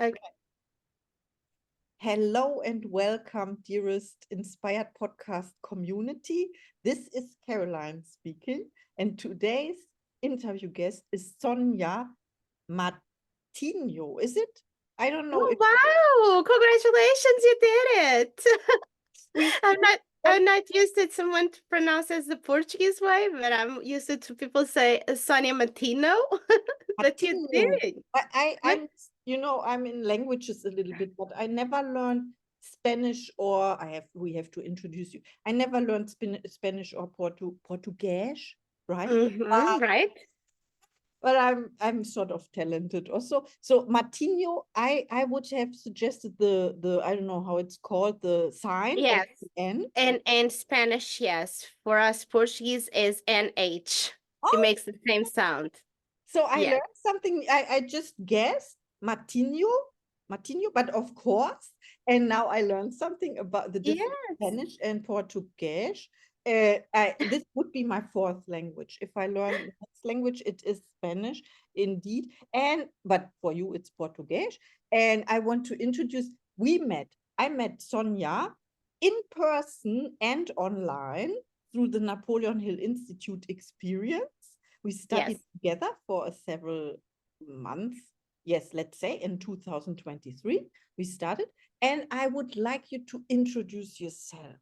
Okay. Hello and welcome, dearest Inspired Podcast community. This is Caroline speaking, and today's interview guest is Sonia Matinho. Is it? I don't know Oh, if wow. Congratulations, you did it. we I'm not spoke I'm not used to someone to pronounce as the Portuguese way, but I'm used to people say Sonia Matinho. But you Matinho. did. What? I'm in languages a little bit, but I never learned Spanish or we have to introduce you. I never learned Spanish or Portuguese, right? Right? But I'm sort of talented also. So Martinho, I would have suggested the I don't know how it's called, the sign at Yes. the end. And Spanish, yes. For us, Portuguese is NH. It Oh, makes the same sound. so I Yes. learned something. I just guessed Martinho, but of course, and now I learned something about the different Yes. Spanish and Portuguese. This would be my fourth language. If I learn the next language, it is Spanish indeed. And but for you, it's Portuguese. And I want to introduce. I met Sonia in person and online through the Napoleon Hill Institute experience. We Yes. studied together for several months. Yes, let's say in 2023, we started. And I would like you to introduce yourself,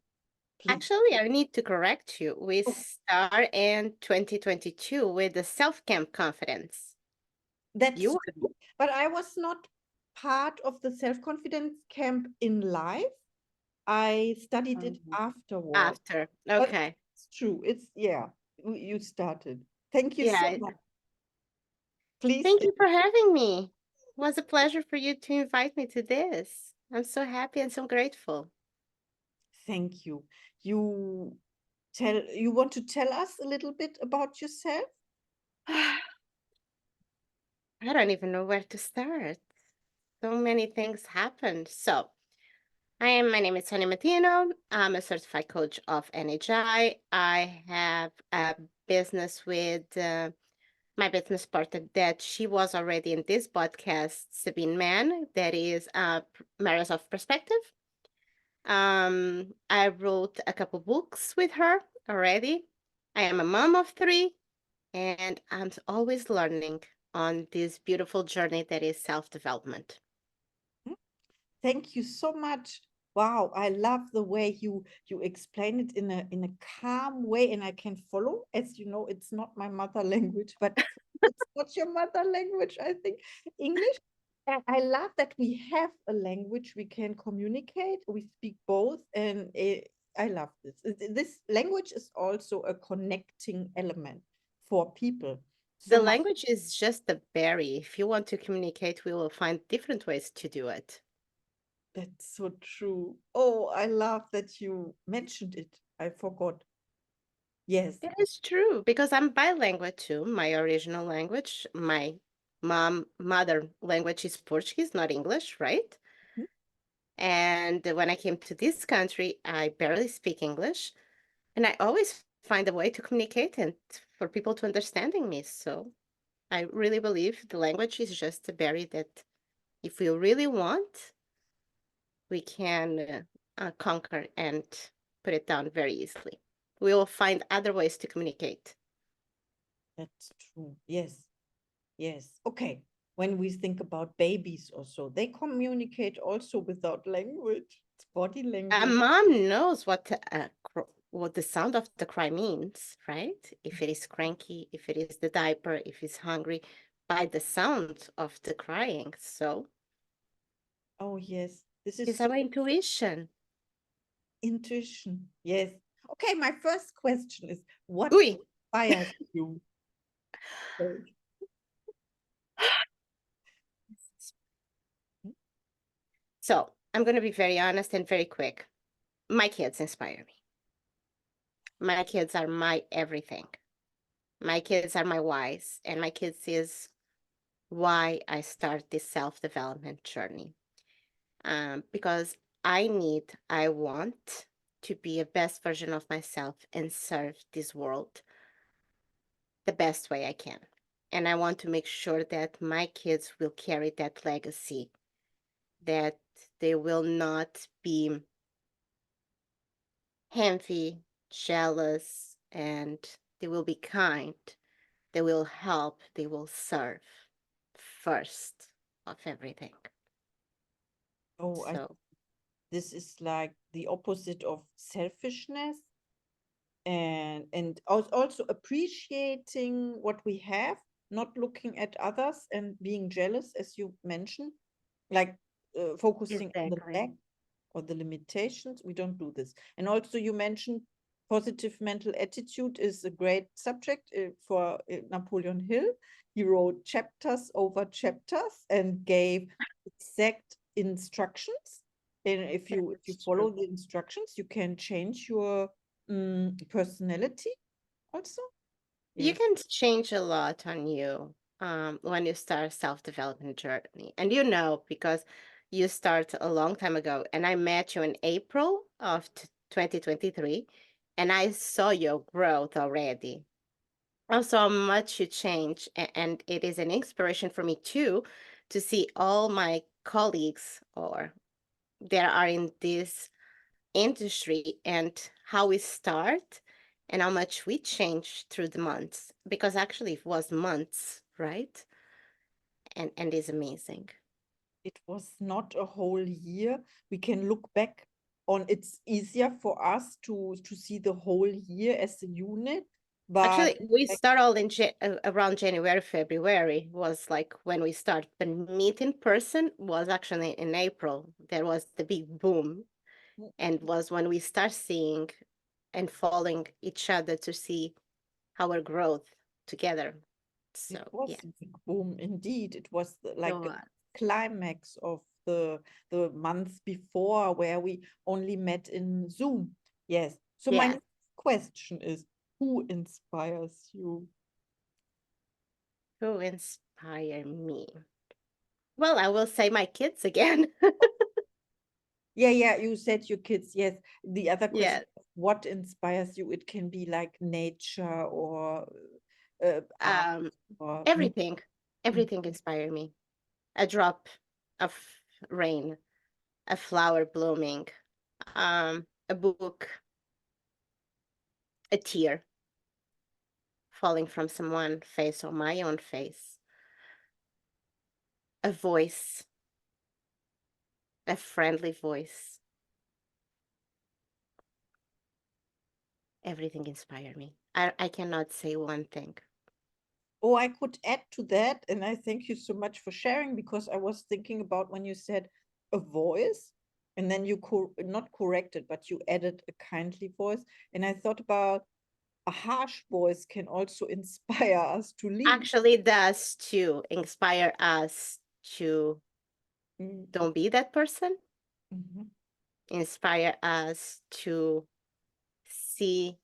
please. Actually, I need to correct you. We Oh, start in 2022 with the self-camp confidence. that's You true. But I was not part of the self confidence camp in life. I studied it were afterwards. after. But Okay. it's true. Yeah, you started. Thank you so Yeah. much. Please. Thank you for having me. It was a pleasure for you to invite me to this. I'm so happy and so grateful. Thank you. You you want to tell us a little bit about yourself? I don't even know where to start. So many things happened. My name is Sonia Matinho. I'm a certified coach of NHI. I have a business with my business partner that she was already in this podcast, Sabine Mann, that is Matters of Perspective. I wrote a couple books with her already. I am a mom of three, and I'm always learning on this beautiful journey that is self-development. Hmm? Thank you so much. Wow, I love the way you explain it in a calm way, and I can follow. As you know, it's not my mother language, but it's not your mother language, I think, English. And I love that we have a language we can communicate. We speak both, and I love this. This language is also a connecting element for people. So The my language is just a berry. If you want to communicate, we will find different ways to do it. That's so true. Oh, I love that you mentioned it. I forgot. Yes. It is true because I'm bilingual too. My original language, my mother language is Portuguese, not English, right? Mhm. And when I came to this country, I barely speak English, and I always find a way to communicate and for people to understanding me. So I really believe the language is just a barrier that if we really want, we can conquer and put it down very easily. We will find other ways to communicate. That's true. Yes. Yes. Okay. When we think about babies or so, they communicate also without language. It's body A language. mom knows what the sound of the cry means, right? If it is cranky, if it is the diaper, if it's hungry, by the sound of the crying. So Oh, yes. This is it's so our intuition. intuition. Yes. Okay. My first question is what Ui. inspires you? Okay. So I'm going to be very honest and very quick. My kids inspire me. My kids are my everything. My kids are my whys, and my kids is why I start this self-development journey. Because I want to be a best version of myself and serve this world the best way I can. And I want to make sure that my kids will carry that legacy that they will not be envy, jealous, and they will be kind. They will help. They will serve first of everything. Oh, So this is like the opposite of selfishness, and also appreciating what we have, not looking at others and being jealous, as you mentioned, like focusing on the exactly. lack or the limitations. We don't do this. And also you mentioned positive mental attitude is a great subject for Napoleon Hill. He wrote chapters over chapters and gave exact instructions. And if you That's true. follow the instructions, you can change your personality also. You Yes. can change a lot on you when you start self-development journey. And you know, because you start a long time ago, and I met you in April of 2023, and I saw your growth already. Also, how much you change, and it is an inspiration for me too to see all my colleagues or that are in this industry and how we start and how much we change through the months, because actually it was months, right? And it's amazing. It was not a whole year. We can look back on, it's easier for us to see the whole year as a unit, but Actually, we like, start all in around January, February was like when we start, but meet in person was actually in April. There was the big boom, and was when we start seeing and following each other to see our growth together. it So was yeah, a big boom indeed. It was it like a was. climax of the month before, where we only met in Zoom. Yes. So my Yes. next question is, who inspires you? Who inspire me? Well, I will say my kids again. Yeah, you said your kids. Yes. The other question, Yes. what inspires you? It can be like nature or art Um, or music. everything, everything inspire me. A drop of rain, a flower blooming, a book, a tear falling from someone's face or my own face, a voice, a friendly voice. Everything inspire me. I cannot say one thing. Oh, I could add to that, and I thank you so much for sharing, because I was thinking about when you said a voice, and then you not corrected, but you added a kindly voice, and I thought about a harsh voice can also inspire us to lead. Actually, it does to inspire us to Mm, don't be that person, mhm. inspire us to see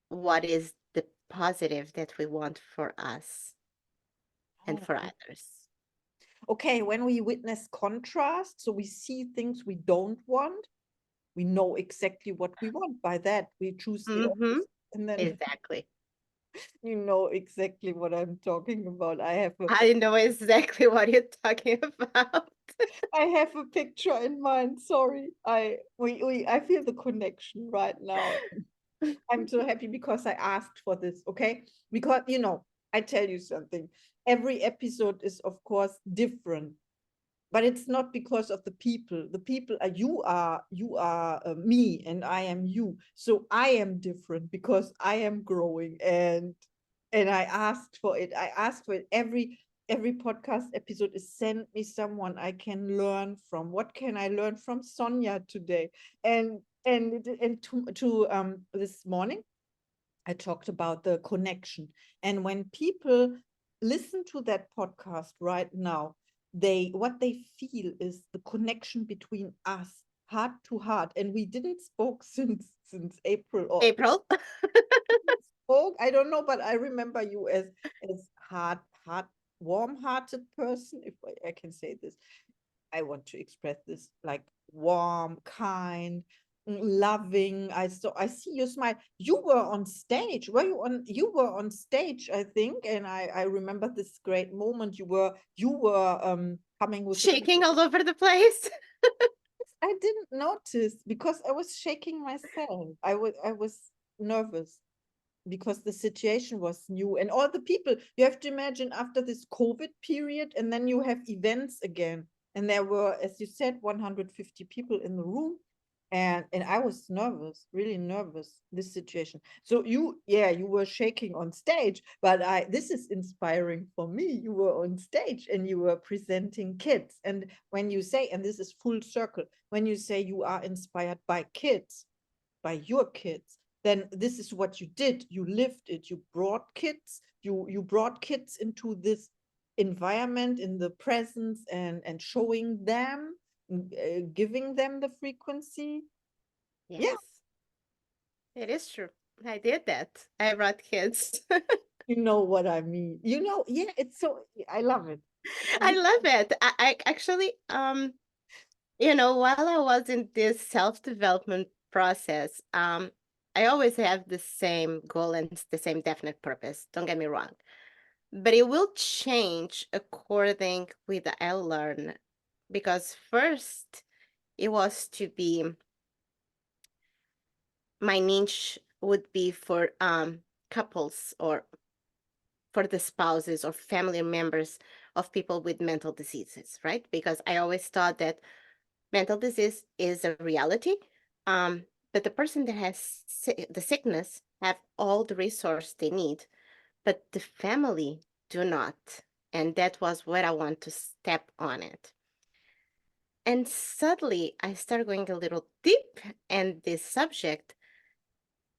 what is the positive that we want for us and Oh, for others. okay, when we witness contrast, so we see things we don't want, we know exactly what we want. By that, we choose the Mm-hmm. opposite, and then Exactly. you know exactly what I'm talking about. I know exactly what you're talking about. I have a picture in mind. Sorry, I feel the connection right now. I'm so happy because I asked for this. Okay, because I tell you something. Every episode is of course different, but it's not because of the people. The people are, you are me, and I am you. So I am different because I am growing, and I asked for it. I asked for it. Every podcast episode is, send me someone I can learn from. What can I learn from Sonia today? And this morning I talked about the connection. And when people listen to that podcast right now, they what they feel is the connection between us, heart to heart. And we didn't spoke since April, or April. spoke. I don't know, but I remember you as heart, warm-hearted person, if I can say this. I want to express this, like warm, kind, loving. I see you smile. You were on stage. You were on stage, I think, and I remember this great moment. You were coming with the Shaking all over the place. I didn't notice because I was shaking myself. I was nervous because the situation was new and all the people, you have to imagine after this COVID period, and then you have events again. And there were, as you said, 150 people in the room. And I was nervous, really nervous, this situation. So you, yeah, you were shaking on stage, but this is inspiring for me. You were on stage and you were presenting kids. And when you say, and this is full circle, when you say you are inspired by kids, by your kids, then this is what you did. You lived it. You brought kids. You brought kids into this environment, in the presence, and showing them, giving them the frequency. Yes, Yeah, it is true. I did that. I brought kids. you know what I mean. You know, yeah, it's so, I love it. I love it. I actually, while I was in this self-development process, I always have the same goal and the same definite purpose. Don't get me wrong, but it will change according with I learn, because first it was to be my niche would be for couples or for the spouses or family members of people with mental diseases, right? Because I always thought that mental disease is a reality, but the person that has the sickness have all the resource they need, but the family do not. And that was where I want to step on it. And suddenly I started going a little deep in this subject,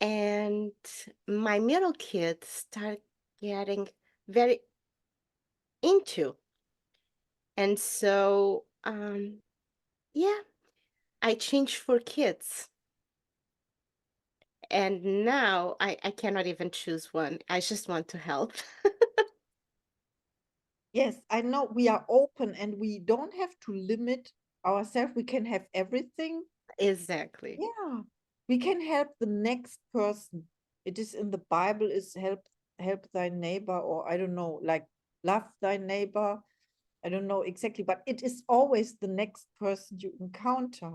and my middle kids start getting very into. And so, yeah, I changed for kids. And now I cannot even choose one. I just want to help. Yes, I know we are open and we don't have to limit ourselves. We can have everything. Exactly. Yeah, we can help the next person. It is in the Bible, is help thy neighbor, or I don't know, like love thy neighbor. I don't know exactly, but it is always the next person you encounter.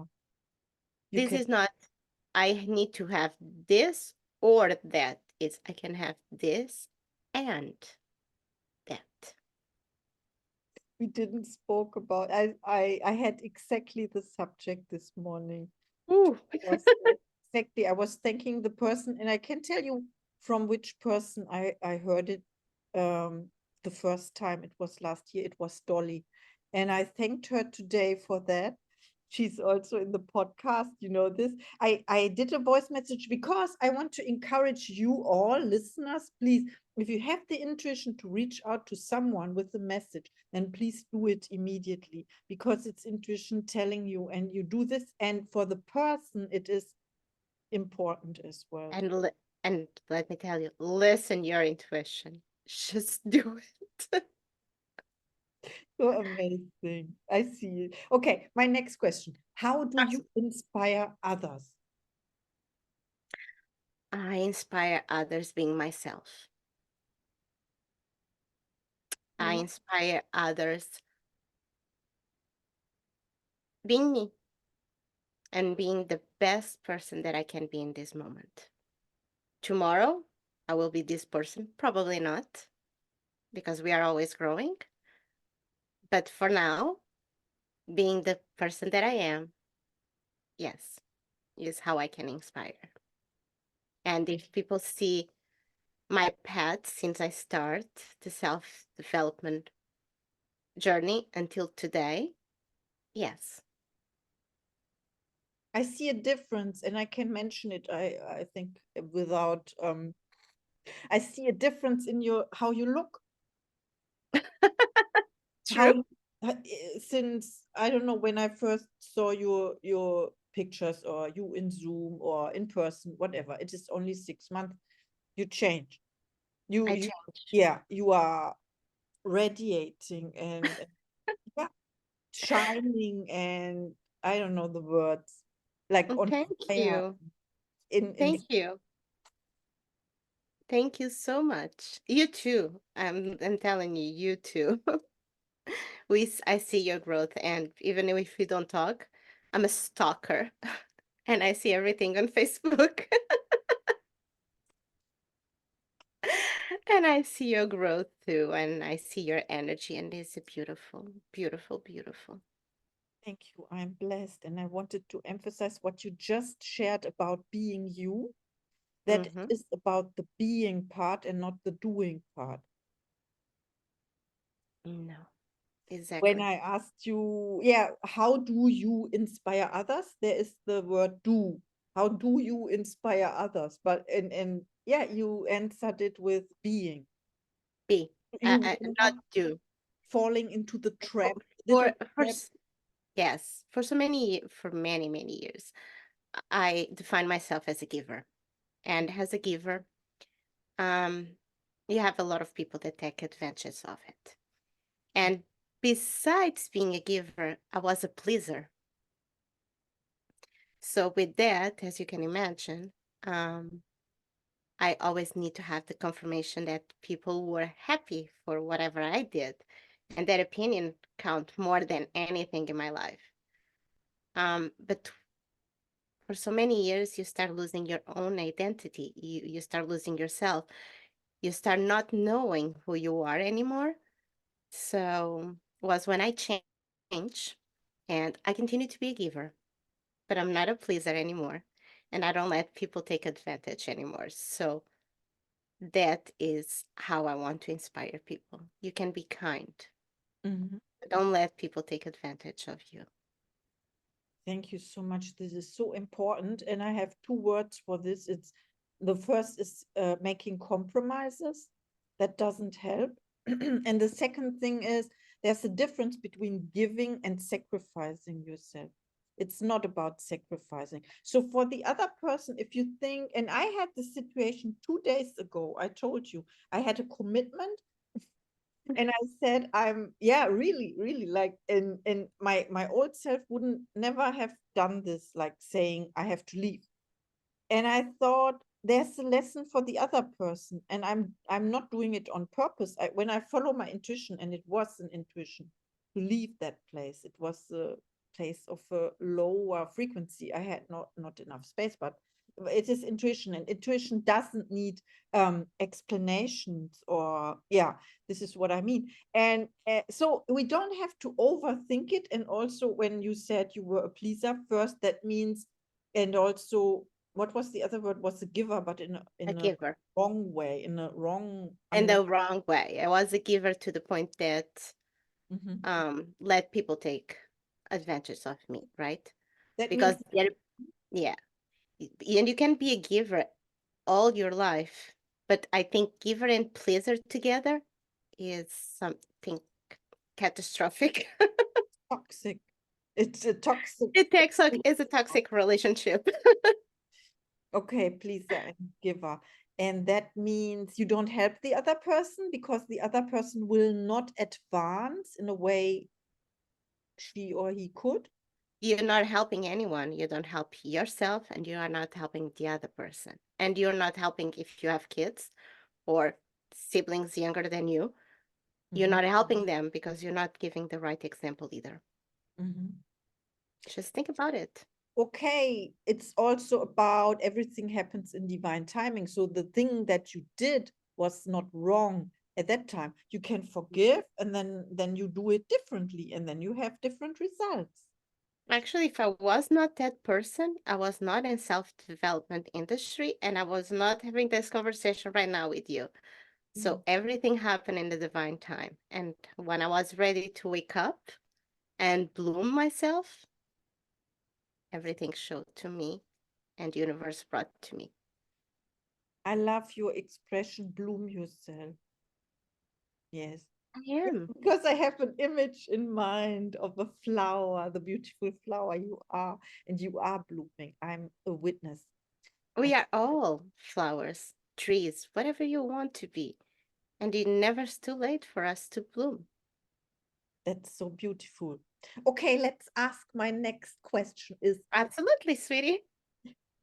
You This can, is not, I need to have this or that. It's, I can have this and that. we didn't spoke about. I had exactly the subject this morning. Ooh. Was exactly, I was thanking the person, and I can tell you from which person I heard it the first time. It was last year. It was Dolly, and I thanked her today for that. She's also in the podcast, you know this. I did a voice message because I want to encourage you all listeners, please, if you have the intuition to reach out to someone with a message, then please do it immediately, because it's intuition telling you, and you do this, and for the person it is important as well. And and let me tell you, listen your intuition. Just do it. So amazing. I see it. Okay, my next question. How do you Awesome. inspire others? I inspire others being myself. I Mm. inspire others being me and being the best person that I can be in this moment. Tomorrow, I will be this person. Probably not, because we are always growing. But for now, being the person that I am, yes, is how I can inspire. And if people see my path since I start the self-development journey until today, yes. I see a difference, and I can mention it, I think, without I see a difference in your how you look, how True. you, since I don't know, when I first saw your pictures, or you in Zoom or in person, whatever, it is only 6 months, you change. I You change. Yeah, you are radiating, and yeah, shining, and I don't know the words, like on Thank fire, you. in Thank you. Thank you so much. You too. I'm telling you, you too. I see your growth, and even if we don't talk, I'm a stalker, and I see everything on Facebook, and I see your growth too, and I see your energy, and it's beautiful, beautiful, beautiful. Thank you. I'm blessed. And I wanted to emphasize what you just shared about being you, that it Mm-hmm. is about the being part and not the doing part. No, When exactly. I asked you, yeah, how do you inspire others? There is the word do. How do you inspire others? But and yeah, you answered it with being. Be, You will not not do. falling into the For, trap, little for trap. yes, for many, many years, I define myself as a giver, and as a giver, um, you have a lot of people that take advantage of it. And besides being a giver, I was a pleaser. So with that, as you can imagine, um, I always need to have the confirmation that people were happy for whatever I did, and that opinion count more than anything in my life. But for so many years, you start losing your own identity. You start losing yourself. You start not knowing who you are anymore. So was when I changed, and I continue to be a giver, but I'm not a pleaser anymore, and I don't let people take advantage anymore. So that is how I want to inspire people. You can be kind, Mhm. but don't let people take advantage of you. Thank you so much. This is so important. And I have two words for this. It's the first is making compromises. That doesn't help. And the second thing is there's a difference between giving and sacrificing yourself. It's not about sacrificing. So for the other person, if you think, and I had the situation 2 days ago, I told you I had a commitment and I said, I'm yeah, really, really like and my old self wouldn't never have done this, like saying I have to leave. And I thought there's a lesson for the other person, and I'm not doing it on purpose. When I follow my intuition, and it was an intuition to leave that place. It was a place of a lower frequency. I had not enough space, but it is intuition, and intuition doesn't need explanations or yeah, this is what I mean. And so we don't have to overthink it. And also, when you said you were a pleaser first, that means, and also what was the other word? Was a giver, but A in a giver. wrong way, in a wrong In the wrong way. I was a giver to the point that Mhm. let people take advantage of me, right? That Because means yeah, and you can be a giver all your life, but I think giver and pleaser together is something catastrophic. toxic. It's a toxic. It takes like it's a toxic relationship. Okay, pleaser and giver. And that means you don't help the other person because the other person will not advance in a way she or he could. You're not helping anyone. You don't help yourself, and you are not helping the other person. And you're not helping if you have kids or siblings younger than you. You're Mhm. not helping them because you're not giving the right example either. Mhm. Just think about it. Okay, it's also about everything happens in divine timing. So the thing that you did was not wrong at that time. You can forgive, and then you do it differently, and then you have different results. Actually, if I was not that person, I was not in self-development industry, and I was not having this conversation right now with you. Mm. So everything happened in the divine time. And when I was ready to wake up and bloom myself, everything showed to me and universe brought to me. I love your expression, bloom yourself. Yes. I am. Because I have an image in mind of a flower, the beautiful flower you are, and you are blooming. I'm a witness. We I, are all flowers, trees, whatever you want to be. And it never's too late for us to bloom. that's so beautiful. Okay, let's ask my next question is Absolutely, sweetie.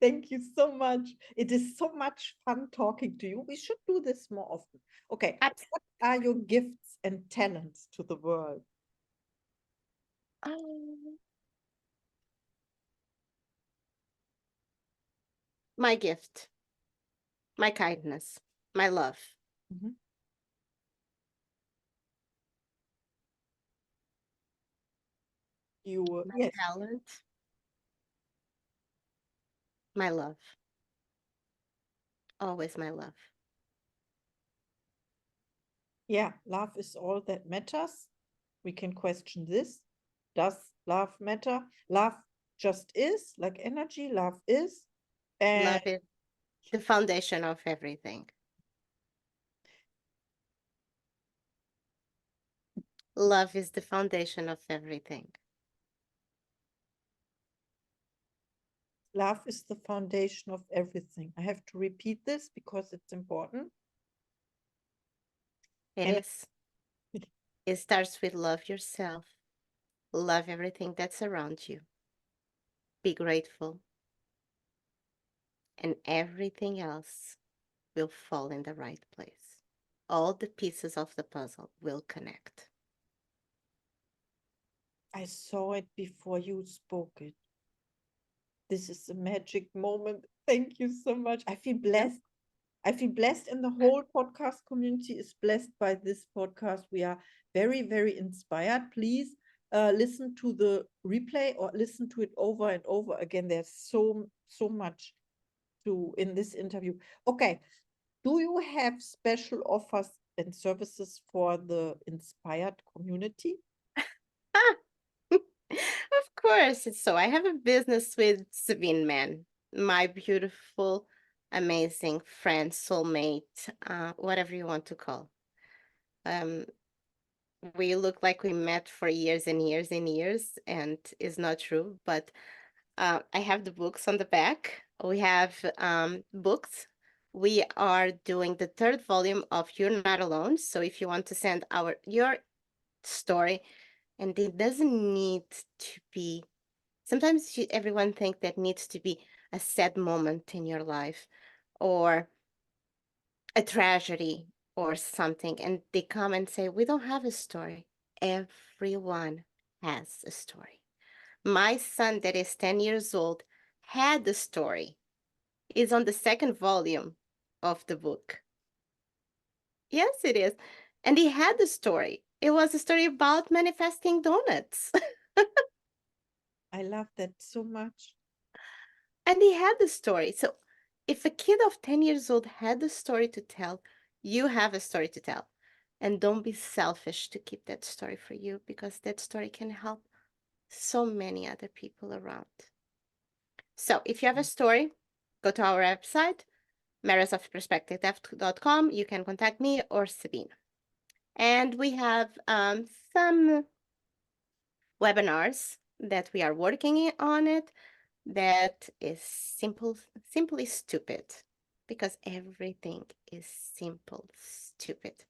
thank you so much. It is so much fun talking to you. We should do this more often. Okay, Abs- what are your gifts and talents to the world? Oh, my gift, my kindness, my love, Mhm. You, my yes, talent, my love, always my love. yeah, love is all that matters. We can question this. Does love matter? Love just is, like energy, love is. And Love is the foundation of everything. Love is the foundation of everything. love is the foundation of everything. I have to repeat this because it's important. It And is. It starts with love yourself, love everything that's around you, be grateful, and everything else will fall in the right place. All the pieces of the puzzle will connect. I saw it before you spoke it. This is a magic moment. Thank you so much. I feel blessed. I feel blessed, and the whole podcast community is blessed by this podcast. We are very, very inspired. Please listen to the replay or listen to it over and over again. There's so much to in this interview. Okay, do you have special offers and services for the inspired community? Ah, of course. So I have a business with Sabine Man, my beautiful, amazing friend, soulmate, whatever you want to call. Um, we look like we met for years and years and years, and it's not true. But I have the books on the back. We have books. We are doing the third volume of You're Not Alone. So if you want to send your story, and it doesn't need to be. Sometimes everyone think that needs to be a sad moment in your life, or a tragedy or something, and they come and say, we don't have a story. Everyone has a story. My son, that is 10 years old, had the story. Is on the second volume of the book. Yes, it is. And he had the story. It was a story about manifesting donuts. I love that so much. And he had the story. So if a kid of 10 years old had the story to tell, you have a story to tell. And don't be selfish to keep that story for you, because that story can help so many other people around. So if you have a story, go to our website, mirrorsofperspective.com. You can contact me or Sabine. And we have some webinars that we are working on it that is simply stupid, because everything is simple, stupid.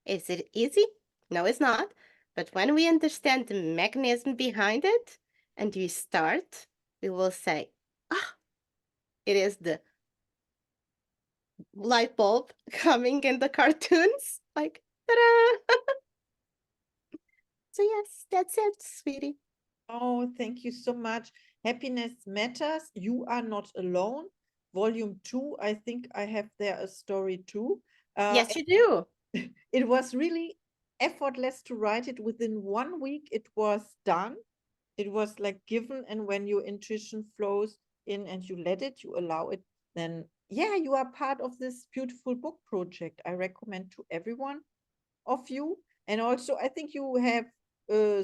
Is it easy? No, it's not. But when we understand the mechanism behind it and we start, we will say, ah, it is the light bulb coming in the cartoons. Like, ta-da! So yes, that's it, sweetie. Oh, thank you so much. Happiness matters. You are not alone. Volume 2, I think I have there a story too. Yes, you do. It was really effortless to write it. Within 1 week, it was done. It was like given, and when your intuition flows in and you let it, you allow it, then yeah, you are part of this beautiful book project. I recommend to everyone of you. And also, I think you have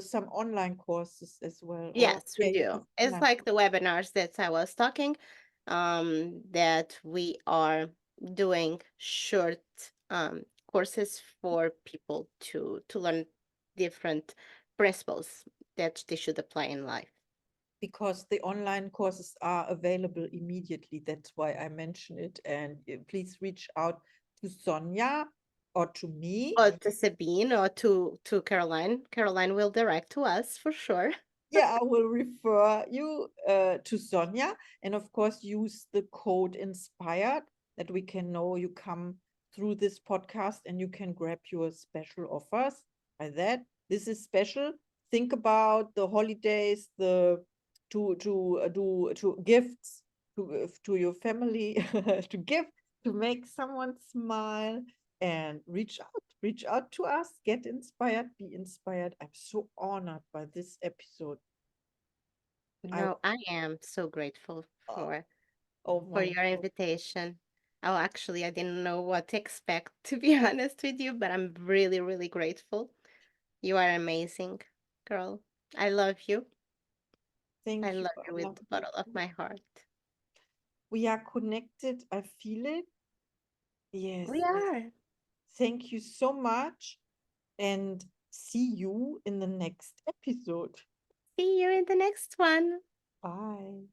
some online courses as well. Or Yes, we yeah, you do. have It's online. like the webinars that I was talking, that we are doing short courses for people to learn different principles that they should apply in life. Because the online courses are available immediately. That's why I mention it. And please reach out to Sonia or to me. Or to Sabine or to Caroline. Caroline will direct to us for sure. Yeah, I will refer you to Sonia. And of course, use the code INSPIRED that we can know you come through this podcast and you can grab your special offers by that. This is special. think about the holidays, the to gifts to your family, to give, to make someone smile, and reach out to us, get inspired, be inspired. I'm so honored by this episode. I No, I am so grateful oh, oh for my your invitation. Oh, actually, I didn't know what to expect, to be honest with you, but I'm really, really grateful. You are amazing, girl. I love you. I thank you. love I you with love the you. bottom of my heart. We are connected. I feel it. We Yes, yes. are. Thank you so much, and see you in the next episode. See you in the next one. Bye.